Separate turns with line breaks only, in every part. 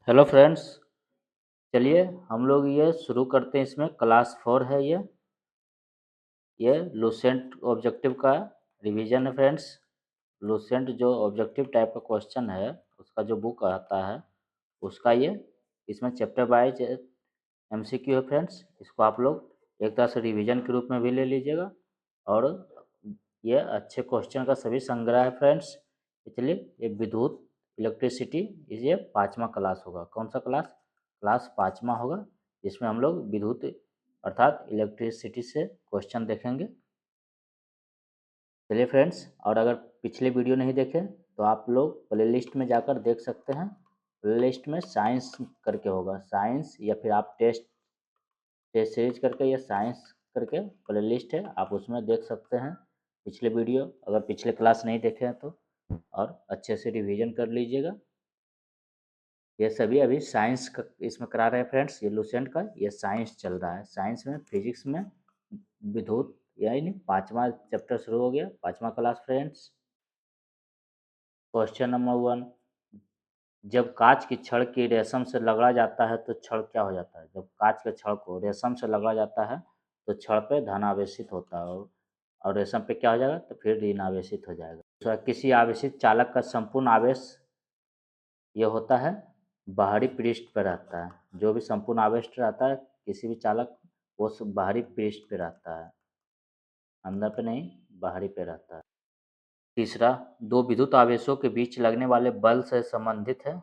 Hello friends. चलिए हम लोग ये शुरू करते हैं। इसमें क्लास 4 है। ये लूसेंट ऑब्जेक्टिव का रिवीजन है फ्रेंड्स। लूसेंट जो ऑब्जेक्टिव टाइप का क्वेश्चन है उसका जो बुक आता है उसका ये इसमें चैप्टर वाइज एमसीक्यू है फ्रेंड्स। इसको आप लोग एक तरह से रिवीजन के रूप में भी ले लीजिएगा और ये अच्छे क्वेश्चन का सभी संग्रह है फ्रेंड्स। चलिए ये विद्युत इलेक्ट्रिसिटी ये 5वां क्लास होगा। कौन सा क्लास? क्लास 5वां होगा, जिसमें हम लोग विद्युत अर्थात इलेक्ट्रिसिटी से क्वेश्चन देखेंगे। चलिए फ्रेंड्स, और अगर पिछले वीडियो नहीं देखे तो आप लोग प्लेलिस्ट में जाकर देख सकते हैं। प्लेलिस्ट में साइंस करके होगा, साइंस या फिर आप टेस्ट टेस्ट सीरीज करके या साइंस करके प्लेलिस्ट है, आप उसमें देख सकते हैं पिछले वीडियो, अगर पिछले क्लास नहीं देखे हैं तो। और अच्छे से रिवीजन कर लीजिएगा। ये सभी अभी साइंस का इसमें करा रहे हैं फ्रेंड्स। ये लूसेंट का ये साइंस चल रहा है। साइंस में फिजिक्स में विद्युत यानी 5वां चैप्टर शुरू हो गया, 5वां क्लास फ्रेंड्स। क्वेश्चन नंबर 1, जब कांच की छड़ की रेशम से रगड़ा जाता है तो छड़ क्या हो जाता है? जब कांच के छड़ को रेशम से रगड़ा जाता है तो छड़ पे धनावेशित होता है और रेशम पे क्या हो जाएगा? तो फिर ऋण आवेशित हो जाएगा। दूसरा, किसी आवेशित चालक का संपूर्ण आवेश ये होता है बाहरी पृष्ठ पर रहता है। जो भी संपूर्ण आवेश रहता है किसी भी चालक, वो सब बाहरी पृष्ठ पे रहता है, अंदर पे नहीं, बाहरी पे रहता है। तीसरा, दो विद्युत आवेशों के बीच लगने वाले बल से संबंधित है।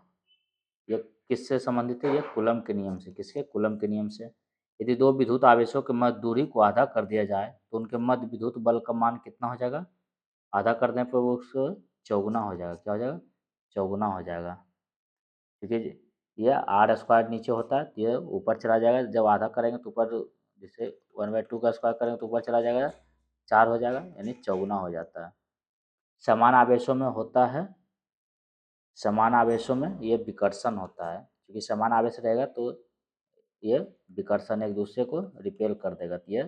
ये किससे संबंधित है? ये कूलम के नियम से। किसके? कूलम के नियम से। यदि दो विद्युत आवेशों के मध्य दूरी को आधा कर दिया जाए तो उनके मध्य विद्युत बल का मान कितना हो जाएगा? आधा कर देने पर वो उसको चौगुना हो जाएगा। क्या हो जाएगा? चौगुना हो जाएगा। क्योंकि ये आर स्क्वायर नीचे होता है तो ये ऊपर चला जाएगा। जब आधा करेंगे तो ऊपर, जैसे 1/2 का स्क्वायर करेंगे तो ऊपर चला जाएगा, 4 हो जाएगा, यानी चौगुना हो जाता है। समान आवेशों में होता है, समान आवेशों में ये विकर्षण होता है। क्योंकि समान आवेश रहेगा तो ये विकर्षण एक दूसरे को रिपेल कर देगा, तो ये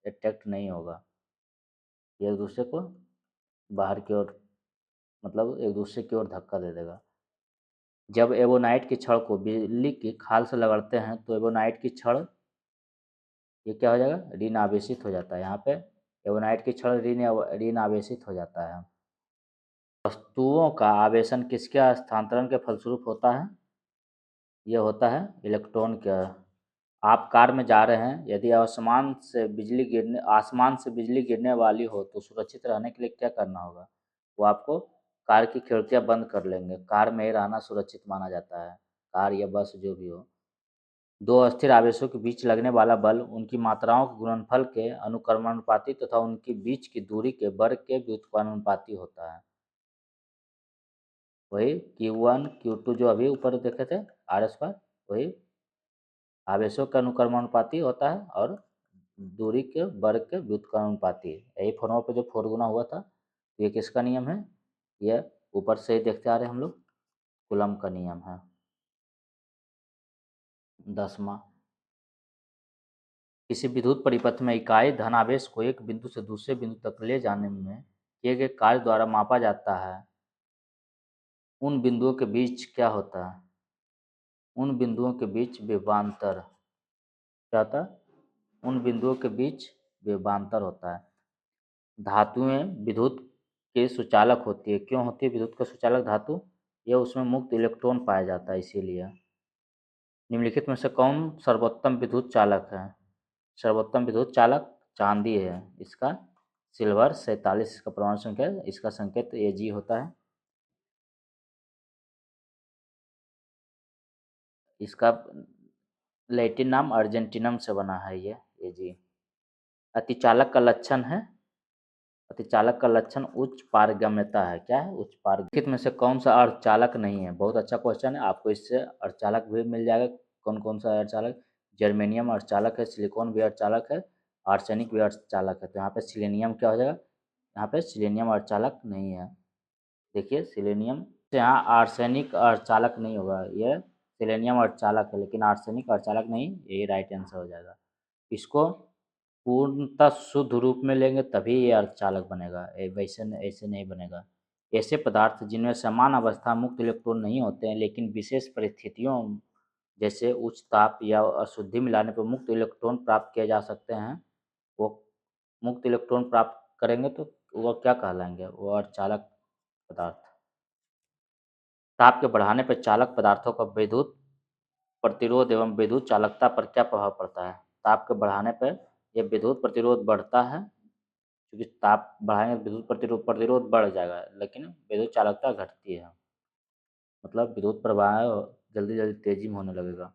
अट्रैक्ट नहीं होगा, ये एक दूसरे को बाहर की ओर, मतलब एक दूसरे की ओर धक्का दे देगा। जब एवोनाइट की छड़ को बिजली की खाल से रगड़ते हैं तो एवोनाइट की छड़ ये क्या हो जाएगा? ऋण आवेशित हो जाता है। यहाँ पे एवोनाइट की छड़ ऋण आवेशित हो जाता है। वस्तुओं का आवेशन किसके स्थानांतरण के फलस्वरूप होता है? यह होता है इलेक्ट्रॉन का। आप कार में जा रहे हैं, यदि आसमान से बिजली गिरने वाली हो तो सुरक्षित रहने के लिए क्या करना होगा? वो आपको कार की खिड़कियां बंद कर लेंगे। कार में ही रहना सुरक्षित माना जाता है, कार या बस जो भी हो। दो अस्थिर आवेशों के बीच लगने वाला बल उनकी मात्राओं के गुणनफल के अनुक्रमानुपाती तथा उनके बीच की दूरी के वर्ग के व्युत्क्रमानुपाती होता है। वही Q1 Q2 जो अभी ऊपर देखे थे, आर स्क्वायर, वही आवेशों के अनुक्रमानुपाती होता है और दूरी के वर्ग के व्युत्क्रमानुपाती। यही फॉर्मूला पे जो 4 गुना हुआ था, ये किसका नियम है? ये ऊपर से ही देखते आ रहे हैं हम लोग, कूलम का नियम है। 10वां, किसी विद्युत परिपथ में इकाई धनावेश को एक बिंदु से दूसरे बिंदु तक ले जाने में किए गए कार्य द्वारा मापा जाता है। उन बिंदुओं के बीच क्या होता है? उन बिंदुओं के बीच विभवांतर क्या होता है? उन बिंदुओं के बीच विभवांतर होता है। धातुएं विद्युत के सुचालक होती है। क्यों होती है विद्युत का सुचालक धातु? यह उसमें मुक्त इलेक्ट्रॉन पाया जाता है, इसीलिए। निम्नलिखित में से कौन सर्वोत्तम विद्युत चालक है? सर्वोत्तम विद्युत चालक चांदी है। इसका सिल्वर 47 इसका परमाणु संख्या है। इसका संकेत Ag होता है। इसका लैटिन नाम अर्जेंटिनम से बना है ये Ag। अतिचालक का लक्षण है, अतिचालक का लक्षण उच्च पारगम्यता है। क्या है? उच्च पारगम्यता। निम्नलिखित में से कौन सा अर्धचालक नहीं है? बहुत अच्छा क्वेश्चन है, आपको इससे अर्धचालक भी मिल जाएगा। कौन कौन सा अर्धचालक? जर्मेनियम अर्धचालक है, सिलिकॉन भी अर्धचालक है, आर्सेनिक भी अर्धचालक है। तो यहाँ पे सिलेनियम क्या हो जाएगा? यहाँ पे सिलेनियम अर्धचालक नहीं है। देखिए सिलेनियम से यहाँ आर्सेनिक अर्धचालक नहीं होगा, ये सिलेनियम अर्धचालक है, लेकिन आर्सेनिक अर्धचालक नहीं। यही राइट आंसर हो जाएगा। इसको पूर्णतः शुद्ध रूप में लेंगे तभी ये अर्धचालक बनेगा, वैसे ऐसे नहीं बनेगा। ऐसे पदार्थ जिनमें समान अवस्था मुक्त इलेक्ट्रॉन नहीं होते हैं लेकिन विशेष परिस्थितियों जैसे उच्च ताप या अशुद्धि मिलाने पर मुक्त इलेक्ट्रॉन प्राप्त किए जा सकते हैं, वो मुक्त इलेक्ट्रॉन प्राप्त करेंगे तो वह क्या कहलाएंगे? वो अर्धचालक पदार्थ। ताप के बढ़ाने पर चालक पदार्थों का विद्युत प्रतिरोध एवं विद्युत चालकता पर क्या प्रभाव पड़ता है? ताप के बढ़ाने पर यह विद्युत प्रतिरोध बढ़ता है, क्योंकि ताप बढ़ाएंगे तो विद्युत प्रतिरोध प्रतिरोध बढ़ जाएगा, लेकिन विद्युत चालकता घटती है, मतलब विद्युत प्रवाह जल्दी जल्दी तेजी में होने लगेगा।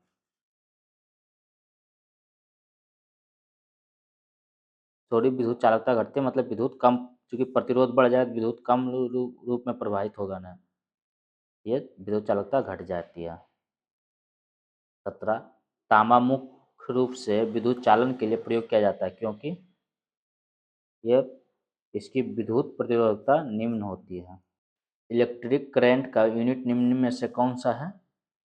थोड़ी विद्युत चालकता घटती है मतलब विद्युत कम, चूंकि प्रतिरोध बढ़ जाए तो विद्युत कम रूप में प्रवाहित होगा ना, ये विद्युत चालकता घट जाती है। 17, तांबा मुख्य रूप से विद्युत चालन के लिए प्रयोग किया जाता है क्योंकि ये इसकी विद्युत प्रतिरोधकता निम्न होती है। इलेक्ट्रिक करंट का यूनिट निम्न में से कौन सा है?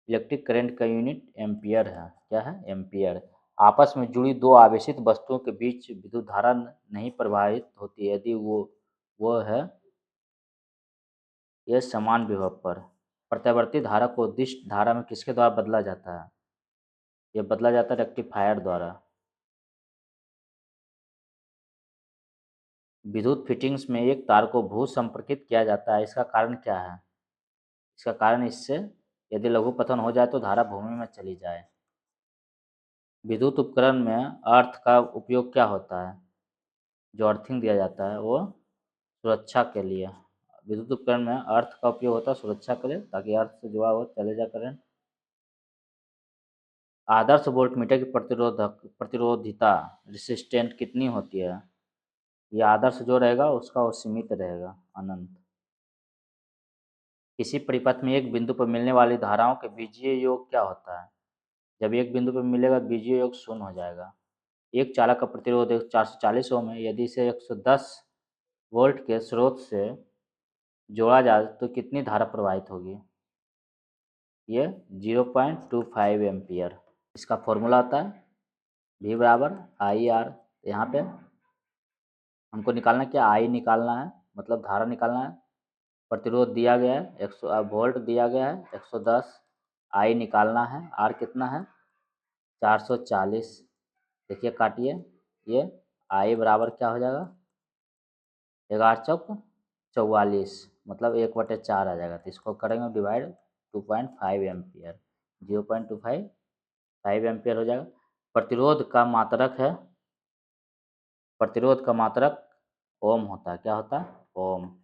इलेक्ट्रिक करंट का यूनिट एम्पियर है। क्या है? एम्पियर। आपस में जुड़ी दो आवेशित वस्तुओं के बीच विद्युत धारा नहीं प्रवाहित होती यदि वो है ये समान विभव पर। प्रत्यावर्ती धारा को दिश धारा में किसके द्वारा बदला जाता है? यह बदला जाता है रेक्टिफायर द्वारा। विद्युत फिटिंग्स में एक तार को भू संपर्कित किया जाता है, इसका कारण क्या है? इसका कारण इससे यदि लघु पतन हो जाए तो धारा भूमि में चली जाए। विद्युत उपकरण में अर्थ का उपयोग क्या होता है? जो अर्थिंग दिया जाता है वो सुरक्षा के लिए। विद्युत उपकरण में अर्थ का उपयोग होता है सुरक्षा के लिए, ताकि अर्थ से जुड़ा हुआ चले जा करंट। आदर्श वोल्टमीटर की प्रतिरोधिता रेसिस्टेंट कितनी होती है? यह आदर्श जो रहेगा उसका वो सीमित रहेगा, अनंत। किसी परिपथ में एक बिंदु पर मिलने वाली धाराओं के बीजीय योग क्या होता है? जब एक बिंदु पर मिलेगा बीजीय योग शून्य हो जाएगा। एक चालक का प्रतिरोध 440 ओम है, यदि इसे 110 वोल्ट के स्रोत से जोड़ा जाए तो कितनी धारा प्रवाहित होगी? ये 0.25 एम्पियर। इसका फॉर्मूला होता है V बराबर आई आर। यहाँ पे हमको निकालना क्या? आई निकालना है, मतलब धारा निकालना है। प्रतिरोध दिया गया है 100 वोल्ट दिया गया है 110। आई निकालना है, आर कितना है? 440। देखिए काटिए, ये आई बराबर क्या हो जाएगा? 11 चौक 44, मतलब 1/4 आ जाएगा। तो इसको करेंगे डिवाइड 2.5 एम्पियर, 0.25 एम्पियर हो जाएगा। प्रतिरोध का मात्रक है, प्रतिरोध का मात्रक ओम होता है। क्या होता है? ओम।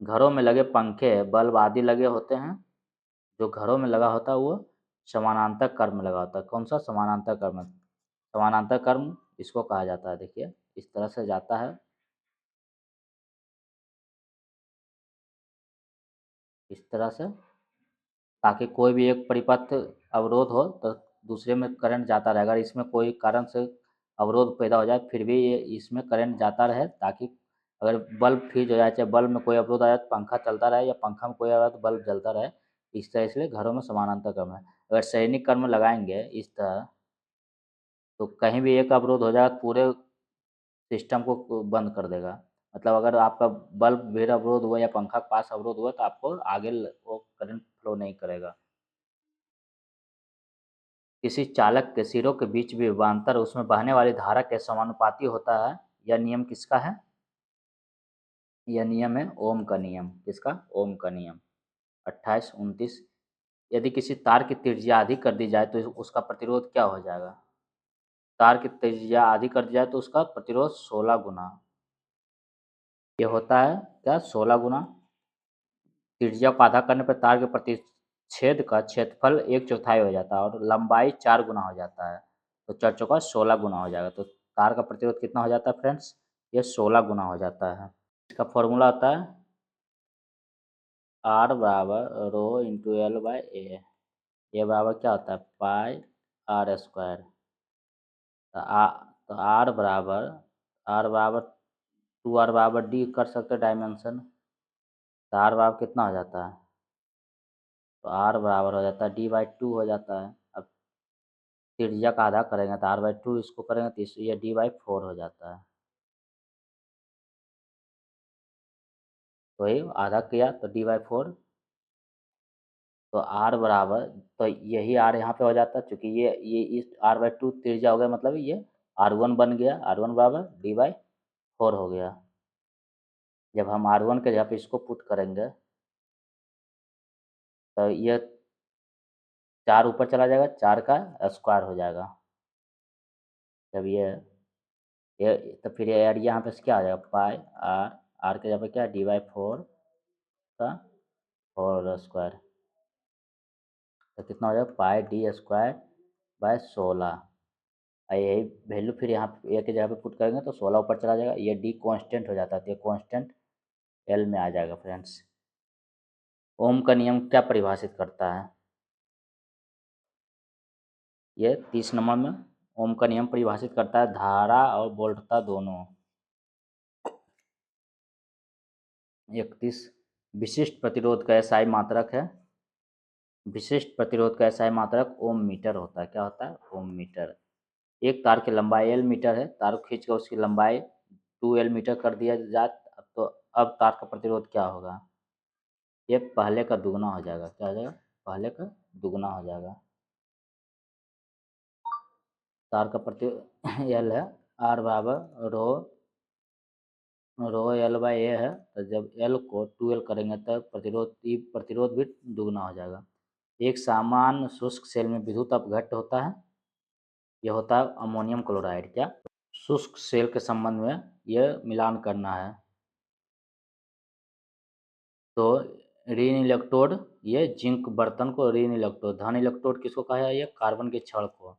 घरों में लगे पंखे बल्ब आदि लगे होते हैं, जो घरों में लगा होता है वो समानांतर क्रम में लगा होता है। कौन सा? समानांतर क्रम। समानांतर क्रम इसको कहा जाता है। देखिए इस तरह से जाता है, इस तरह से, ताकि कोई भी एक परिपथ अवरोध हो तो दूसरे में करंट जाता रहे। अगर इसमें कोई कारण से अवरोध पैदा हो जाए फिर भी ये इसमें करंट जाता रहे, ताकि अगर बल्ब फ्यूज हो जाए, चाहे बल्ब में कोई अवरोध आ जाए तो पंखा चलता रहे, या पंखा में कोई आ रहा तो बल्ब जलता रहे। इस तरह इसलिए घरों में समानांतर क्रम है। अगर सैनिक क्रम लगाएंगे इस तरह तो कहीं भी एक अवरोध हो जाए तो पूरे सिस्टम को बंद कर देगा। मतलब अगर आपका बल्ब भी अवरोध हुआ या पंखा के पास अवरोध हुआ तो आपको आगे वो करंट फ्लो नहीं करेगा। किसी चालक के सिरों के बीच भी विभवांतर उसमें बहने वाली धारा के समानुपाती होता है। यह नियम किसका है? यह नियम है ओम का नियम। किसका? ओम का नियम। 28, 29। यदि किसी तार की त्रिज्या अधिक कर दी जाए तो उसका प्रतिरोध क्या हो जाएगा? तार की त्रिज्या अधिक कर दी जाए तो उसका प्रतिरोध 16 गुना। ये होता है क्या? 16 गुना। त्रिज्या को आधा करने पर तार के प्रतिच्छेद का क्षेत्रफल 1/4 हो जाता है और लंबाई 4 गुना हो जाता है। तो 4 चौका 16 गुना हो जाएगा। तो तार का प्रतिरोध कितना हो जाता है फ्रेंड्स? ये 16 गुना हो जाता है। इसका फॉर्मूला होता है R बराबर रो इंटू एल बाई ए। ये बराबर क्या होता है? पाई आर स्क्वायर। तो आर बराबर 2r बराबर डी कर सकते डायमेंशन। तो आर बराबर कितना हो जाता है? तो आर बराबर हो जाता है D/2 हो जाता है। अब त्रिज्या का आधा करेंगे तो r/2 इसको करेंगे तो ये D/4 हो जाता है। तो वही आधा किया तो d/4, तो r बराबर, तो यही r यहाँ पे हो जाता है, चूँकि ये इस r/2 त्रिज्या हो गया, मतलब ये r1 बन गया, r1 बराबर d/4 हो गया। जब हम r1 के जगह पे इसको पुट करेंगे तो ये 4 ऊपर चला जाएगा, 4 का स्क्वायर हो जाएगा। जब ये तो फिर ये एरिया यहाँ पे क्या आ जाएगा, पाई r के जगह पे क्या है d/4 का 4 स्क्वायर, तो कितना हो जाएगा पाई d²/16। और यही वैल्यू फिर यहाँ ए के जगह पे पुट करेंगे तो 16 ऊपर चला जाएगा, ये डी कांस्टेंट हो जाता है, तो ये कांस्टेंट एल में आ जाएगा फ्रेंड्स। ओम का नियम क्या परिभाषित करता है, ये 30 नंबर में ओम का नियम परिभाषित करता है धारा और वोल्टता दोनों। 31 विशिष्ट प्रतिरोध का एसआई मात्रक है, विशिष्ट प्रतिरोध का एसआई मात्रक ओम मीटर होता है। क्या होता है, ओम मीटर। एक तार की लंबाई एल मीटर है, तार को खींच कर उसकी लंबाई 2L मीटर कर दिया जाए, तो अब तार का प्रतिरोध क्या होगा, ये पहले का दुगना हो जाएगा। क्या हो जाएगा, पहले का दुगना हो जाएगा। तार का प्रति एल है, आर बराबर रो L/A है, तो जब एल को 2L करेंगे तब प्रतिरोध भी दुगना हो जाएगा। एक सामान्य शुष्क सेल में विद्युत अपघट्ट होता है, यह होता है अमोनियम क्लोराइड। क्या, शुष्क सेल के संबंध में यह मिलान करना है, तो ऋण इलेक्ट्रोड, ये जिंक बर्तन को ऋण इलेक्ट्रोड, धन इलेक्ट्रोड किसको कहा है, ये कार्बन के छड़ को।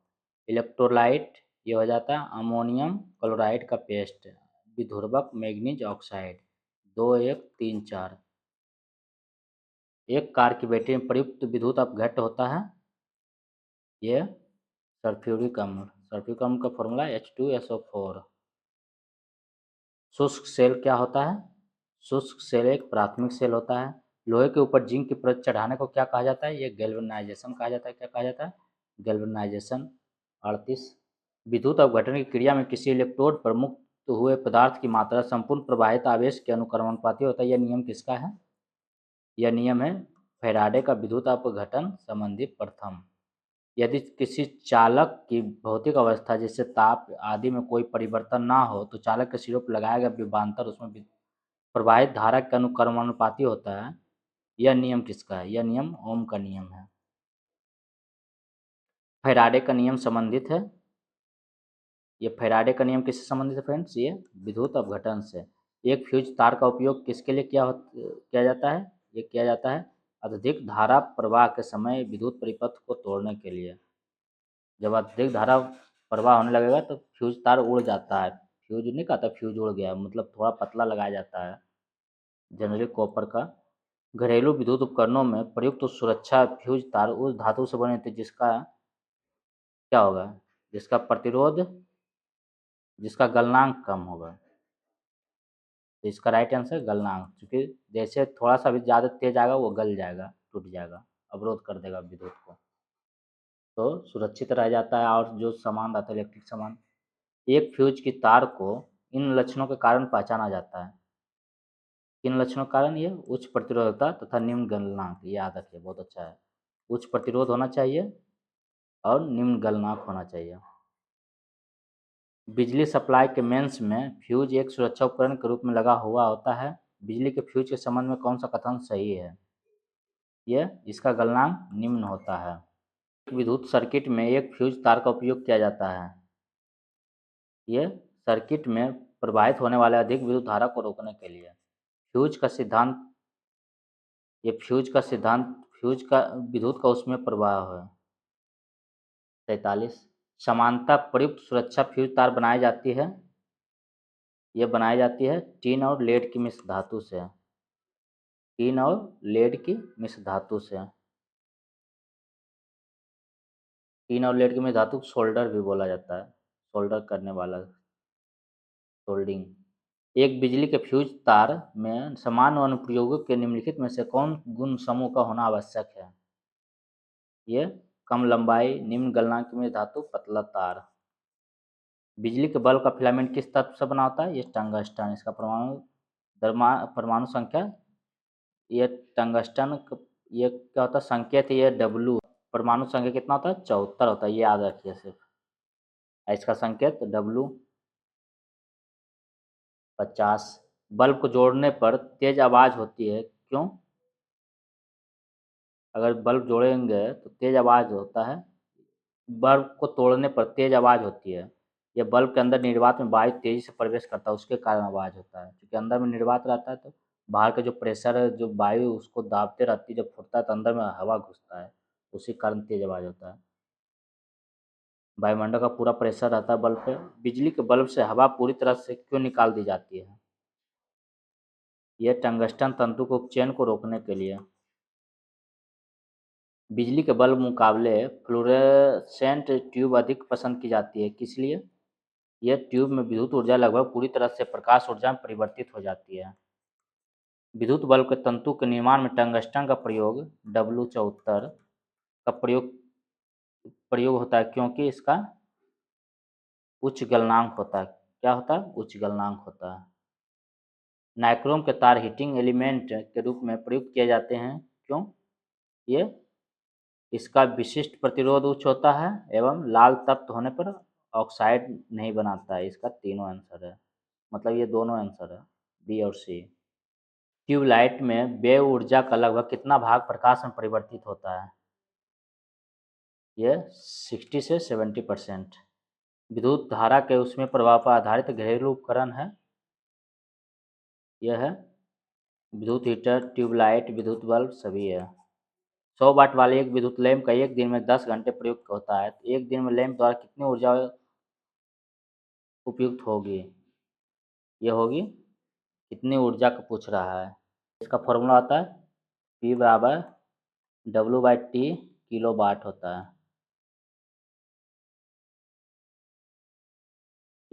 इलेक्ट्रोलाइट ये हो जाता है अमोनियम क्लोराइड का पेस्ट, विध्रुवक मैग्नीज ऑक्साइड। 2 1 3 4। एक कार की बैटरी में प्रयुक्त विद्युत अपघट्ट होता है, ये सल्फ्यूरिक अम्ल, सल्फ्यूरिक अम्ल का फॉर्मूला H2SO4। शुष्क सेल क्या होता है, शुष्क सेल एक प्राथमिक सेल होता है। लोहे के ऊपर जिंक की परत चढ़ाने को क्या कहा जाता है, ये गैल्वेनाइजेशन कहा जाता है। क्या कहा जाता है, गैल्वेनाइजेशन। 38 विद्युत अपघटन की क्रिया में किसी इलेक्ट्रोड पर मुक्त हुए पदार्थ की मात्रा संपूर्ण प्रवाहित आवेश के अनुक्रमानुपाती होता है। यह नियम किसका है, यह नियम है फैराडे का विद्युत अपघटन संबंधी प्रथम। यदि किसी चालक की भौतिक अवस्था जैसे ताप आदि में कोई परिवर्तन ना हो तो चालक के सिरों पर लगाया गया विभवांतर उसमें प्रवाहित धारा के अनुक्रमानुपाती होता है। यह नियम किसका है, यह नियम ओम का नियम है। फैराडे का नियम संबंधित है, ये फैराडे का नियम किससे संबंधित है फ्रेंड्स, ये विद्युत अपघटन से। एक फ्यूज तार का उपयोग किसके लिए किया जाता है, ये किया जाता है अत्यधिक धारा प्रवाह के समय विद्युत परिपथ को तोड़ने के लिए। जब अत्यधिक धारा प्रवाह होने लगेगा तो फ्यूज तार उड़ जाता है, फ्यूज नहीं कहता फ्यूज उड़ गया, मतलब थोड़ा पतला लगाया जाता है, जनरली कॉपर का। घरेलू विद्युत उपकरणों में प्रयुक्त सुरक्षा फ्यूज तार उस धातु से बने थे जिसका क्या होगा, जिसका प्रतिरोध, जिसका गलनांक कम होगा। तो इसका राइट आंसर गलनांक, क्योंकि जैसे थोड़ा सा भी ज़्यादा तेज आएगा वो गल जाएगा, टूट जाएगा, अवरोध कर देगा विद्युत को, तो सुरक्षित रह जाता है। और जो सामान रहता है इलेक्ट्रिक सामान, एक फ्यूज की तार को इन लक्षणों के कारण पहचाना जाता है। किन लक्षणों के कारण, ये उच्च प्रतिरोधकता तथा निम्न गलनांक, ये याद रखिए, बहुत अच्छा है। उच्च प्रतिरोध होना चाहिए और निम्न गलनांक होना चाहिए। बिजली सप्लाई के मेंस में फ्यूज एक सुरक्षा उपकरण के रूप में लगा हुआ होता है। बिजली के फ्यूज के संबंध में कौन सा कथन सही है, ये इसका गलनांक निम्न होता है। विद्युत सर्किट में एक फ्यूज तार का उपयोग किया जाता है, ये सर्किट में प्रवाहित होने वाले अधिक विद्युत धारा को रोकने के लिए। फ्यूज का सिद्धांत, ये फ्यूज का विद्युत का उसमें प्रवाह है। 43 समानता प्रयुक्त सुरक्षा फ्यूज तार बनाई जाती है, ये बनाई जाती है टीन और लेड की मिश्र धातु से, टीन और लेड की मिश्र धातु से। टीन और लेड की मिश्र धातु को सोल्डर भी बोला जाता है, सोल्डर करने वाला, सोल्डिंग। एक बिजली के फ्यूज तार में समान अनुप्रयोगों के निम्नलिखित में से कौन गुण समूह का होना आवश्यक है, ये कम लंबाई, निम्न गलनांक में धातु, पतला तार। बिजली के बल्ब का फिलामेंट किस तत्व से बना होता है, ये टंगस्टन। इसका परमाणु संख्या ये टंगस्टन ये क्या होता है संकेत, ये डब्लू परमाणु संख्या कितना होता है 74 होता है, ये याद रखिए सिर्फ। इसका संकेत डब्लू 50। बल्ब को जोड़ने पर तेज आवाज़ होती है, क्यों? अगर बल्ब जोड़ेंगे तो तेज आवाज़ होता है, बल्ब को तोड़ने पर तेज आवाज़ होती है। यह बल्ब के अंदर निर्वात में वायु तेजी से प्रवेश करता है, उसके कारण आवाज़ होता है। क्योंकि अंदर में निर्वात रहता है तो बाहर का जो प्रेशर है, जो वायु उसको दाबते रहती है, जब फूटता है तो अंदर में हवा घुसता है, उसी कारण तेज आवाज़ होता है। वायुमंडल का पूरा प्रेशर रहता है बल्ब पे। बिजली के बल्ब से हवा पूरी तरह से क्यों निकाल दी जाती है? यह टंगस्टन तंतु के उपचयन को रोकने के लिए। बिजली के बल्ब मुकाबले फ्लोरेसेंट ट्यूब अधिक पसंद की जाती है, किस लिए? यह ट्यूब में विद्युत ऊर्जा लगभग पूरी तरह से प्रकाश ऊर्जा में परिवर्तित हो जाती है। विद्युत बल्ब के तंतु के निर्माण में टंगस्टन का प्रयोग W74 का प्रयोग होता है, क्योंकि इसका उच्च गलनांक होता है। क्या होता है? उच्च गलनांक होता है। नाइक्रोम के तार हीटिंग एलिमेंट के रूप में प्रयुक्त किए जाते हैं, क्यों? ये इसका विशिष्ट प्रतिरोध उच्च होता है एवं लाल तप्त होने पर ऑक्साइड नहीं बनाता है। इसका तीनों आंसर है, मतलब ये दोनों आंसर है, बी और सी। ट्यूबलाइट में व्यय ऊर्जा का लगभग कितना भाग प्रकाश में परिवर्तित होता है? यह 60 से 70%। विद्युत धारा के उसमें प्रभाव पर आधारित घरेलू उपकरण है, यह है विद्युत हीटर, ट्यूबलाइट, विद्युत बल्ब सभी है। 100 वाट वाले एक विद्युत लैंप का एक दिन में 10 घंटे प्रयुक्त होता है, तो एक दिन में लैंप द्वारा कितनी ऊर्जा उपयुक्त होगी? ये होगी कितनी ऊर्जा का पूछ रहा है। इसका फॉर्मूला आता है P बराबर W/T किलो वाट होता है।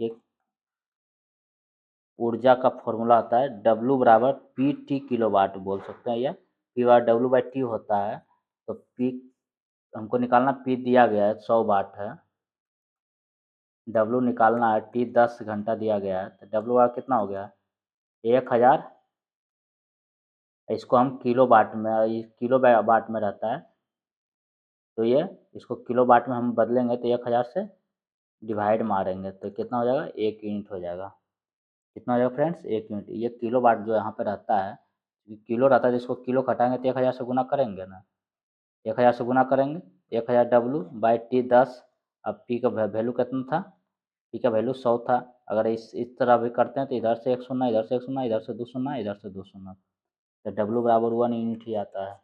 एक ऊर्जा का फॉर्मूला आता है W बराबर PT किलो वाट बोल सकते हैं, या P बराबर W/T होता है। तो P हमको निकालना, P दिया गया है 100 वाट है, W निकालना है, T 10 घंटा दिया गया है, तो W बराबर कितना हो गया? 1000। इसको हम किलो वाट में, किलो वाट में रहता है, तो ये इसको किलो वाट में हम बदलेंगे तो 1000 से डिवाइड मारेंगे तो कितना हो जाएगा? 1 यूनिट हो जाएगा। कितना हो जाएगा फ्रेंड्स? 1 यूनिट। ये किलो वाट जो यहाँ पे रहता है, किलो रहता है, जिसको किलो घटाएंगे तो 1000 से गुना करेंगे ना, 1000 से गुना करेंगे, 1000 W/T 10। अब P का वैल्यू कितना था? P का वैल्यू 100 था। अगर इस तरह भी करते हैं तो इधर से एक शून्य, इधर से एक शून्य, इधर से दो शून्य, इधर से दो शून्य, तो W बराबर 1 यूनिट ही आता है।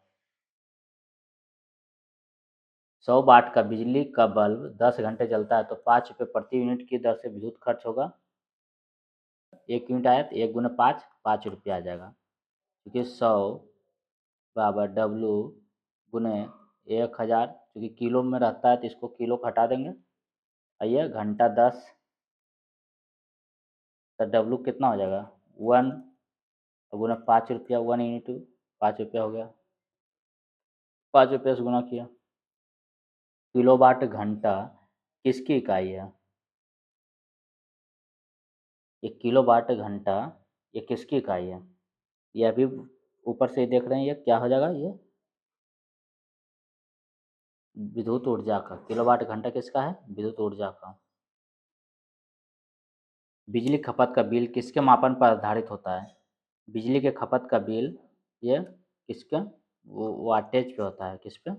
100 वाट का बिजली का बल्ब 10 घंटे जलता है तो 5 रुपये प्रति यूनिट की दर से विद्युत खर्च होगा। 1 यूनिट आया तो 1 गुना 5, 5 रुपये आ जाएगा, क्योंकि 100 बराबर W गुने 1000, क्योंकि किलो में रहता है तो इसको किलो को हटा देंगे। आइए घंटा 10, तो W कितना हो जाएगा? 1 गुना 5 रुपया, 1 यूनिट 5 रुपया हो गया, 5 रुपये से गुना किया। किलोवाट घंटा किसकी इकाई है? ये किलोवाट घंटा ये किसकी इकाई है? ये अभी ऊपर से देख रहे हैं, ये क्या हो जाएगा? ये विद्युत ऊर्जा का। किलोवाट घंटा किसका है? विद्युत ऊर्जा का। बिजली खपत का बिल किसके मापन पर आधारित होता है? बिजली के खपत का बिल ये किसके वाटेज पे होता है, किस पे?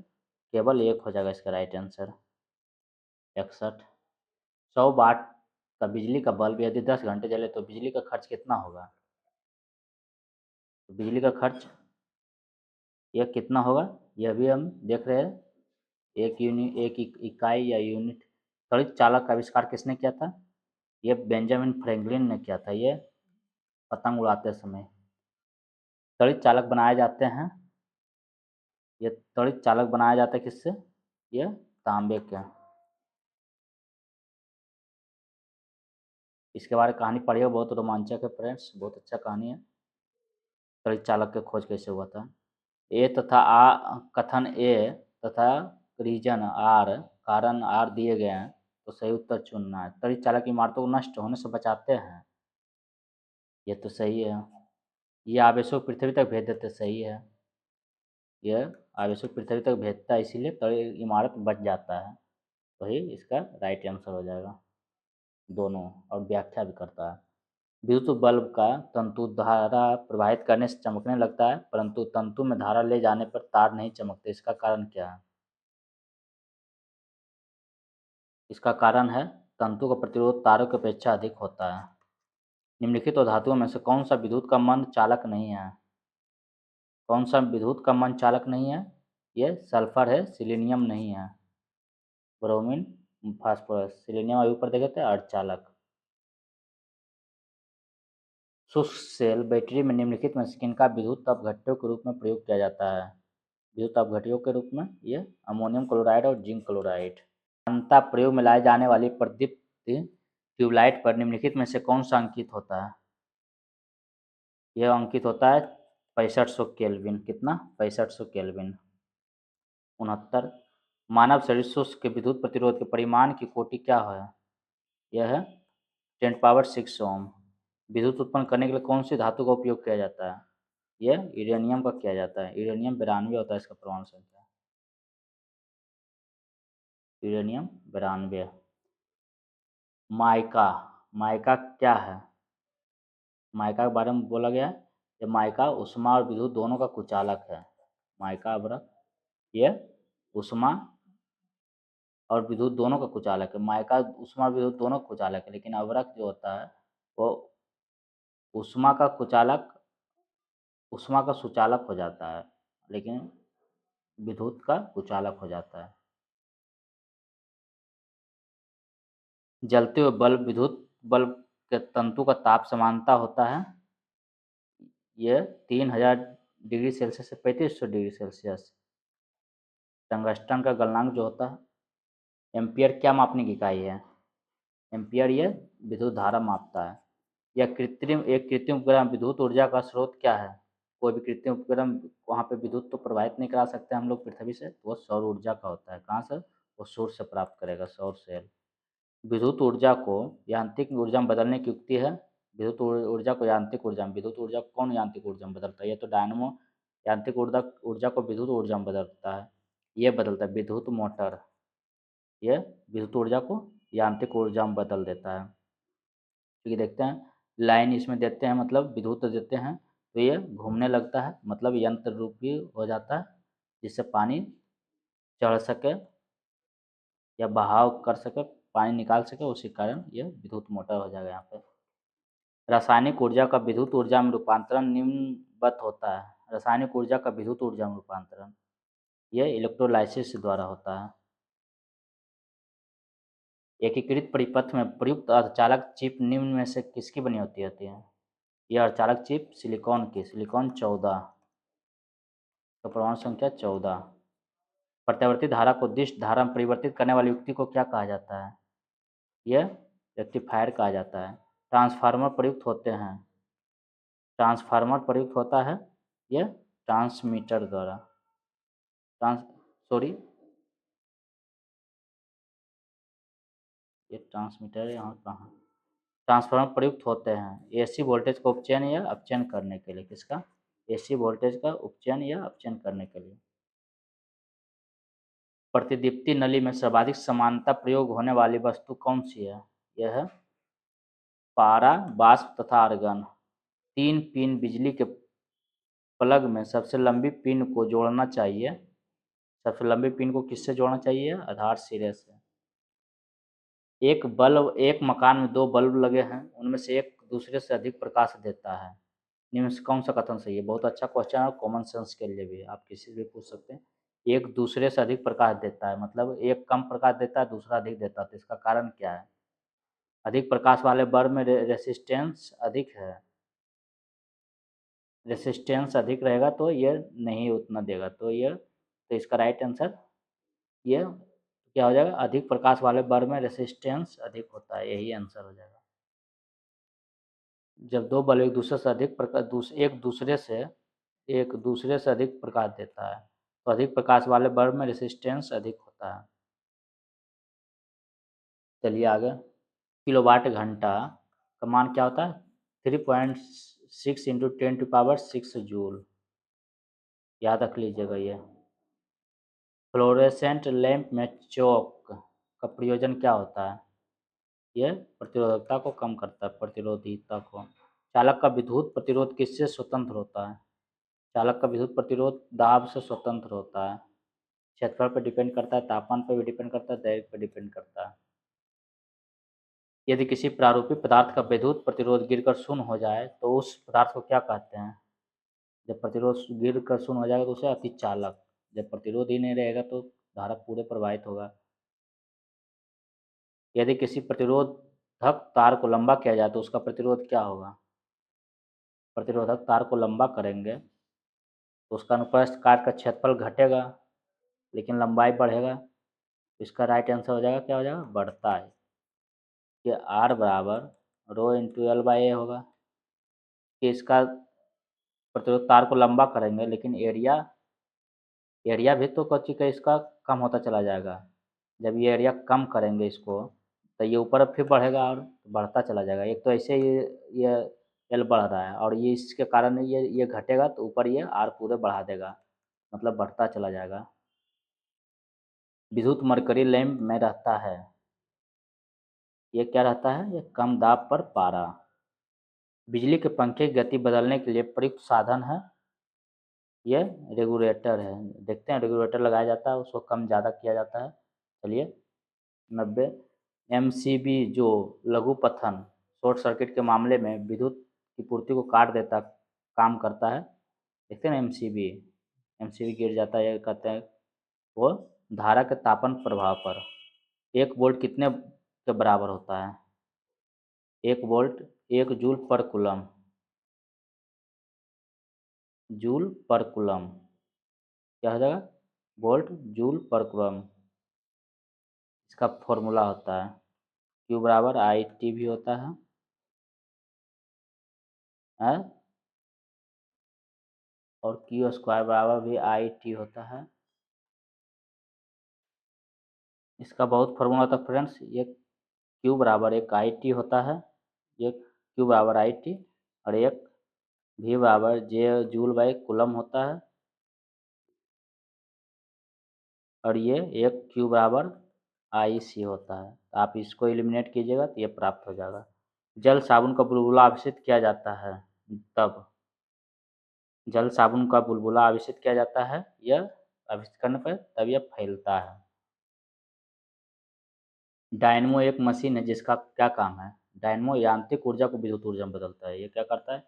केवल एक हो जाएगा इसका राइट आंसर, 61। 100 वाट का बिजली का बल्ब यदि 10 घंटे जले तो बिजली का खर्च कितना होगा? तो बिजली का खर्च यह कितना होगा, यह भी हम देख रहे हैं। एक इकाई या यूनिट। त्वरित चालक का आविष्कार किसने किया था? यह बेंजामिन फ्रैंकलिन ने किया था, ये पतंग उड़ाते समय। त्वरित चालक बनाए जाते हैं, ये त्वरित चालक बनाया जाता है किससे? ये तांबे के। इसके बारे में कहानी पढ़िए, बहुत रोमांचक है फ्रेंड्स, बहुत अच्छा कहानी है। त्वरित चालक की खोज कैसे हुआ था। ए तथा आ कथन ए तथा रीजन आर, कारण आर दिए गए हैं, तो सही उत्तर चुनना है। त्वरित चालक इमारतों को नष्ट होने से बचाते हैं, ये तो सही है। ये आवेशों को पृथ्वी तक भेज देते, सही है। यह आवेशों को पृथ्वी तक भेजता है, इसीलिए तो इमारत बच जाता है। वही इसका राइट आंसर हो जाएगा दोनों, और व्याख्या भी करता है। विद्युत बल्ब का तंतु धारा प्रवाहित करने से चमकने लगता है, परंतु तंतु में धारा ले जाने पर तार नहीं चमकते, इसका कारण क्या है? इसका कारण है तंतु का प्रतिरोध तारों की अपेक्षा अधिक होता है। निम्नलिखित धातुओं में से कौन सा विद्युत का मंद चालक नहीं है? कौन सा विद्युत का मंद चालक नहीं है? ये सल्फर है, सिलीनियम नहीं है। ब्रोमीन, फास्फोरस, सिलीनियम अभी ऊपर देखे थे अर्धचालक। शुष्क सेल बैटरी में निम्नलिखित में से किनका विद्युत अपघट्यों के रूप में प्रयोग किया जाता है? विद्युत अपघट्यों के रूप में ये अमोनियम क्लोराइड और जिंक क्लोराइड। अंतः प्रयोग में लाई जाने वाली प्रदीप्त ट्यूबलाइट पर निम्नलिखित में से कौन सा अंकित होता है? यह अंकित होता है 6500 केल्विन। कितना? 6500 केल्विन। 69। मानव शरीर शुष्क के विद्युत प्रतिरोध के परिमाण की कोटि क्या है? यह है 10⁻6 ओम। विद्युत उत्पन्न करने के लिए कौन सी धातु का उपयोग किया जाता है? यह यूरेनियम का किया जाता है। यूरेनियम 92 होता है इसका परमाणु संख्या। यूरेनियम 92। माइका, माइका क्या है? माइका के बारे में बोला गया है कि माइका ऊष्मा और विद्युत दोनों का कुचालक है। माइका अवरक ये ऊष्मा और विद्युत दोनों का कुचालक है। माइका ऊष्मा और विद्युत दोनों का कुचालक है, लेकिन अवरक जो होता है वो ऊष्मा का कुचालक, ऊष्मा का सुचालक हो जाता है, लेकिन विद्युत का कुचालक हो जाता है। जलते हुए बल्ब, विद्युत बल्ब के तंतु का ताप समानता होता है यह 3000 डिग्री सेल्सियस से 3500 डिग्री सेल्सियस। टंगस्टन का गलनांक जो होता है, एम्पियर क्या मापने की इकाई है? एम्पियर यह विद्युत धारा मापता है। यह एक कृत्रिम उपकरण विद्युत ऊर्जा का स्रोत क्या है? कोई भी कृत्रिम उपकरण वहाँ पे विद्युत तो प्रवाहित नहीं करा सकते हम लोग पृथ्वी से, तो वो सौर ऊर्जा का होता है। कहाँ से? वो सूर्य से प्राप्त करेगा, सौर सेल। विद्युत ऊर्जा को यांत्रिक ऊर्जा में बदलने की युक्ति है। विद्युत ऊर्जा को यांत्रिक ऊर्जा में, विद्युत ऊर्जा को कौन यांत्रिक ऊर्जा में बदलता है? ये तो डायनमो यांत्रिक ऊर्जा को विद्युत ऊर्जा में बदलता है। ये बदलता है विद्युत मोटर, ये विद्युत ऊर्जा को यांत्रिक ऊर्जा में बदल देता है। क्योंकि देखते हैं लाइन इसमें देते हैं, मतलब विद्युत देते हैं तो ये घूमने लगता है, मतलब यंत्र रूपी हो जाता है, जिससे पानी चढ़ सके या बहाव कर सके, पानी निकाल सके, उसी कारण ये विद्युत मोटर हो जाएगा। यहाँ पे रासायनिक ऊर्जा का विद्युत ऊर्जा में रूपांतरण निम्नवत होता है। रासायनिक ऊर्जा का विद्युत ऊर्जा में रूपांतरण यह इलेक्ट्रोलाइसिस द्वारा होता है। एकीकृत परिपथ में प्रयुक्त अर्धचालक चिप निम्न में से किसकी बनी होती है? यह अर्धचालक चिप सिलिकॉन की, सिलिकॉन 14 तो परमाणु संख्या 14। प्रत्यावर्ती धारा को दिश धारा में परिवर्तित करने वाली युक्ति को क्या कहा जाता है? यह रेक्टिफायर कहा जाता है। ट्रांसफार्मर प्रयुक्त होते हैं, ट्रांसफार्मर प्रयुक्त होता है यह ट्रांसमीटर द्वारा, सॉरी ये ट्रांसमीटर यहाँ कहाँ, ट्रांसफार्मर प्रयुक्त होते हैं एसी वोल्टेज का उपचयन या अपचयन करने के लिए। किसका? एसी वोल्टेज का उपचयन या अपचयन करने के लिए। प्रतिदीप्ति नली में सर्वाधिक समानता प्रयोग होने वाली वस्तु कौन सी है? यह है पारा, वाष्प तथा आर्गन। 3 पिन बिजली के प्लग में सबसे लंबी पिन को जोड़ना चाहिए। सबसे लंबी पिन को किससे जोड़ना चाहिए? आधार सिरे से। एक मकान में 2 बल्ब लगे हैं, उनमें से एक दूसरे से अधिक प्रकाश देता है। निम्न से कौन सा कथन सही है? बहुत अच्छा क्वेश्चन है, कॉमन सेंस के लिए भी, आप किसी से भी पूछ सकते हैं। एक दूसरे से अधिक प्रकाश देता है, मतलब एक कम प्रकाश देता है, दूसरा अधिक देता है, तो इसका कारण क्या है? अधिक प्रकाश वाले बल्ब में रेसिस्टेंस अधिक है, रेसिस्टेंस अधिक रहेगा तो ये नहीं उतना देगा, तो इसका राइट आंसर ये क्या हो जाएगा? अधिक प्रकाश वाले बल्ब में रेसिस्टेंस अधिक होता है, यही आंसर हो जाएगा। जब 2 बल्ब एक दूसरे से अधिक प्रकाश देता है, तो अधिक प्रकाश वाले बल्ब में रेसिस्टेंस अधिक होता है। चलिए आगे। किलोवाट घंटा का मान क्या होता है? 6 इंटू 10⁶ जूल, याद रख लीजिएगा ये। फ्लोरेसेंट लैंप में चौक का प्रयोजन क्या होता है? यह प्रतिरोधकता को कम करता है, प्रतिरोधीता को। चालक का विद्युत प्रतिरोध किससे स्वतंत्र होता है? चालक का विद्युत प्रतिरोध दाब से स्वतंत्र होता है। क्षेत्रफल पर डिपेंड करता है, तापमान पर भी डिपेंड करता है, दैर्घ्य पर डिपेंड करता है। यदि किसी प्रारूपिक पदार्थ का विद्युत प्रतिरोध गिरकर शून्य हो जाए तो उस पदार्थ को क्या कहते हैं? जब प्रतिरोध गिरकर शून्य हो जाएगा तो उसे अतिचालक। जब प्रतिरोध ही नहीं रहेगा तो धारा पूरे प्रवाहित होगा। यदि किसी प्रतिरोधक तार को लंबा किया जाए तो उसका प्रतिरोध क्या होगा? प्रतिरोधक तार को लंबा करेंगे तो उसका अनुप्रस्थ काट का क्षेत्रफल घटेगा लेकिन लंबाई बढ़ेगा। इसका राइट आंसर हो जाएगा, क्या हो जाएगा? बढ़ता है। ये R बराबर रो इंटू एल बाई ए होगा कि इसका प्रतिरोध तार को लंबा करेंगे लेकिन एरिया भी तो कच्ची का इसका कम होता चला जाएगा। जब ये एरिया कम करेंगे इसको तो ये ऊपर फिर बढ़ेगा और बढ़ता चला जाएगा। एक तो ऐसे ये एल बढ़ रहा है और ये इसके कारण ये घटेगा तो ऊपर ये आर पूरे बढ़ा देगा, मतलब बढ़ता चला जाएगा। विद्युत मरकरी लैंप में रहता है, ये क्या रहता है? ये कम दाब पर पारा। बिजली के पंखे की गति बदलने के लिए प्रयुक्त साधन है, ये रेगुलेटर है। देखते हैं रेगुलेटर लगाया जाता है, उसको कम ज़्यादा किया जाता है। चलिए 90 MCB जो लघु पथन शॉर्ट सर्किट के मामले में विद्युत की पूर्ति को काट देता काम करता है। देखते हैं ना एमसीबी गिर जाता है, कहते हैं वो धारा के तापन प्रभाव पर। 1 वोल्ट कितने के बराबर होता है? 1 वोल्ट 1 जूल पर कूलम, जूल पर कूलम क्या हो जाएगा? वोल्ट जूल पर कूलम। इसका फॉर्मूला होता है Q बराबर IT भी होता है और Q स्क्वायर बराबर भी IT होता है। इसका बहुत फॉर्मूला होता है फ्रेंड्स। ये Q बराबर एक IT होता है, ये Q बराबर IT और एक V बराबर J जूल बाई कूलम होता है और ये एक Q बराबर IC होता है। तो आप इसको एलिमिनेट कीजिएगा तो ये प्राप्त हो जाएगा। जल साबुन का बुलबुला आवेशित किया जाता है तब, जल साबुन का बुलबुला आवेशित किया जाता है, यह आवेशित करने पर तब यह फैलता है। डायनमो एक मशीन है जिसका क्या काम है? डायनमो यांत्रिक ऊर्जा को विद्युत ऊर्जा में बदलता है। ये क्या करता है?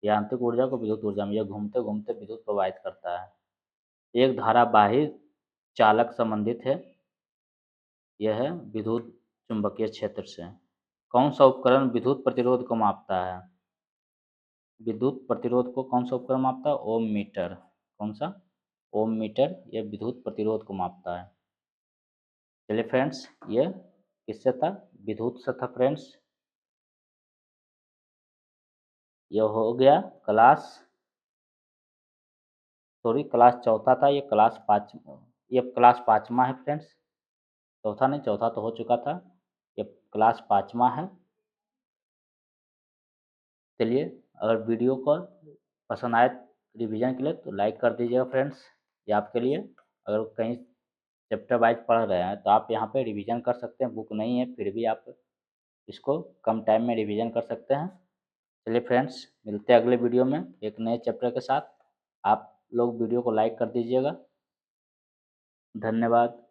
यांत्रिक ऊर्जा को विद्युत ऊर्जा में, यह घूमते घूमते विद्युत प्रवाहित करता है। एक धारावाही चालक संबंधित है, यह है विद्युत चुंबकीय क्षेत्र से। कौन सा उपकरण विद्युत प्रतिरोध को मापता है? विद्युत प्रतिरोध को कौन सा उपकरण मापता है? ओम मीटर। कौन सा? ओम मीटर, यह विद्युत प्रतिरोध को मापता है। चलिए फ्रेंड्स, ये किससे था? विद्युत से था फ्रेंड्स। यह हो गया क्लास चौथा था, ये क्लास पाँचवा है फ्रेंड्स। चौथा नहीं, चौथा तो हो चुका था, ये क्लास पाँचवा है। चलिए, अगर वीडियो को पसंद आए रिवीजन के लिए तो लाइक कर दीजिएगा फ्रेंड्स, ये आपके लिए। अगर कहीं चैप्टर वाइज पढ़ रहे हैं तो आप यहाँ पे रिवीजन कर सकते हैं, बुक नहीं है फिर भी आप इसको कम टाइम में रिवीजन कर सकते हैं। चलिए फ्रेंड्स, मिलते हैं अगले वीडियो में एक नए चैप्टर के साथ। आप लोग वीडियो को लाइक कर दीजिएगा। धन्यवाद।